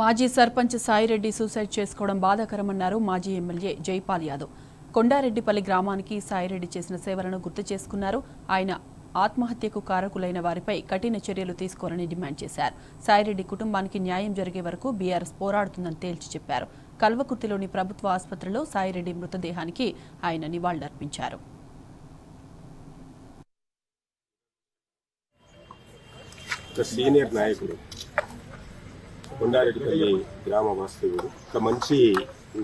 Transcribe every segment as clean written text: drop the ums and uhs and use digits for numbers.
మాజీ సర్పంచ్ సాయిరెడ్డి సూసైడ్ చేసుకోవడం బాధాకరమన్నారు మాజీ ఎమ్మెల్యే జైపాల్ యాదవ్. కొండారెడ్డిపల్లి గ్రామానికి సాయిరెడ్డి చేసిన సేవలను గుర్తు చేసుకున్నారు. ఆయన ఆత్మహత్యకు కారకులైన వారిపై కఠిన చర్యలు తీసుకోవాలని డిమాండ్ చేశారు. సాయిరెడ్డి కుటుంబానికి న్యాయం జరిగే వరకు బీఆర్ఎస్ పోరాడుతుందని తేల్చి చెప్పారు. కల్వకుర్తిలోని ప్రభుత్వ ఆసుపత్రిలో సాయిరెడ్డి మృతదేహానికి ఆయన నివాళులర్పించారు. సీనియర్ నాయకుడు కొండారెడ్డిపల్లి గ్రామ వాస్తవ్యుడు, ఒక మంచి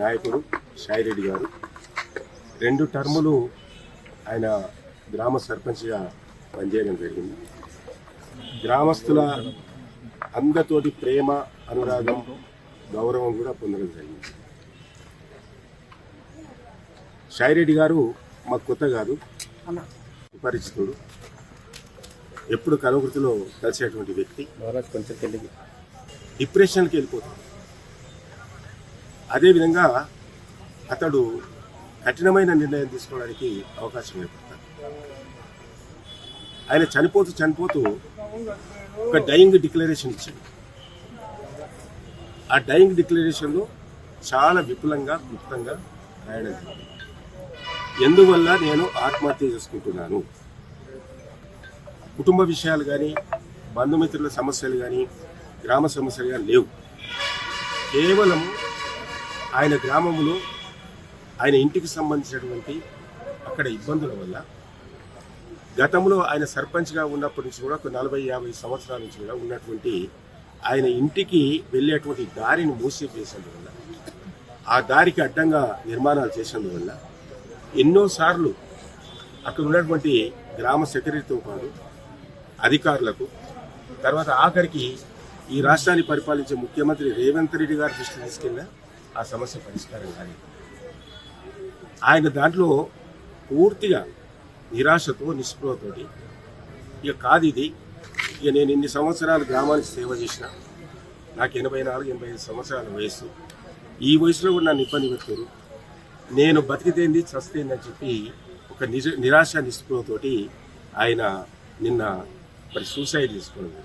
నాయకుడు సాయిరెడ్డి గారు. 2 టర్ములు ఆయన గ్రామ సర్పంచ్గా పనిచేయడం జరిగింది. గ్రామస్తుల అందరితోటి ప్రేమ, అనురాగం, గౌరవం కూడా పొందడం జరిగింది. సాయిరెడ్డి గారు మాకు కొత్త కాదు, పరిచితుడు. ఎప్పుడు కలవృతిలో కలిసేటువంటి వ్యక్తి. డిప్రెషన్కి వెళ్ళిపోతాడు. అదేవిధంగా అతడు కఠినమైన నిర్ణయం తీసుకోవడానికి అవకాశం ఏర్పడతాడు. ఆయన చనిపోతూ ఒక డయింగ్ డిక్లరేషన్ ఇచ్చాడు. ఆ డయింగ్ డిక్లరేషన్లో చాలా విపులంగా, క్లుప్తంగా రాయడం జరిగింది. ఎందువల్ల నేను ఆత్మహత్య చేసుకుంటున్నాను, కుటుంబ విషయాలు కానీ, బంధుమిత్రుల సమస్యలు కానీ, గ్రామ సమస్యలు కానీ లేవు. కేవలం ఆయన గ్రామంలో ఆయన ఇంటికి సంబంధించినటువంటి అక్కడ ఇబ్బందుల వల్ల, గతంలో ఆయన సర్పంచ్గా ఉన్నప్పటి నుంచి కూడా ఒక 40-50 సంవత్సరాల నుంచి కూడా ఉన్నటువంటి ఆయన ఇంటికి వెళ్ళేటువంటి దారిని మూసివేసినందువల్ల, ఆ దారికి అడ్డంగా నిర్మాణాలు చేసినందువల్ల ఎన్నోసార్లు అక్కడ ఉన్నటువంటి గ్రామ సెక్రటరీతో పాటు అధికారులకు, తర్వాత ఆఖరికి ఈ రాష్ట్రాన్ని పరిపాలించే ముఖ్యమంత్రి రేవంత్ రెడ్డి గారి దృష్టి తీసుకెళ్ళిన ఆ సమస్య పరిష్కారం కాలేదు. ఆయన దాంట్లో పూర్తిగా నిరాశతో, నిస్పృహతోటి ఇక కాదు ఇది, ఇక నేను ఇన్ని సంవత్సరాలు గ్రామానికి సేవ చేసిన, నాకు 84-85 సంవత్సరాల వయసు, ఈ వయసులో కూడా నన్ను ఇబ్బంది పెడతారు, నేను బతికితేంది చస్తేంది అని చెప్పి ఒక నిరాశ, నిస్పృహతోటి ఆయన నిన్న సూసైడ్ చేసుకోవడం.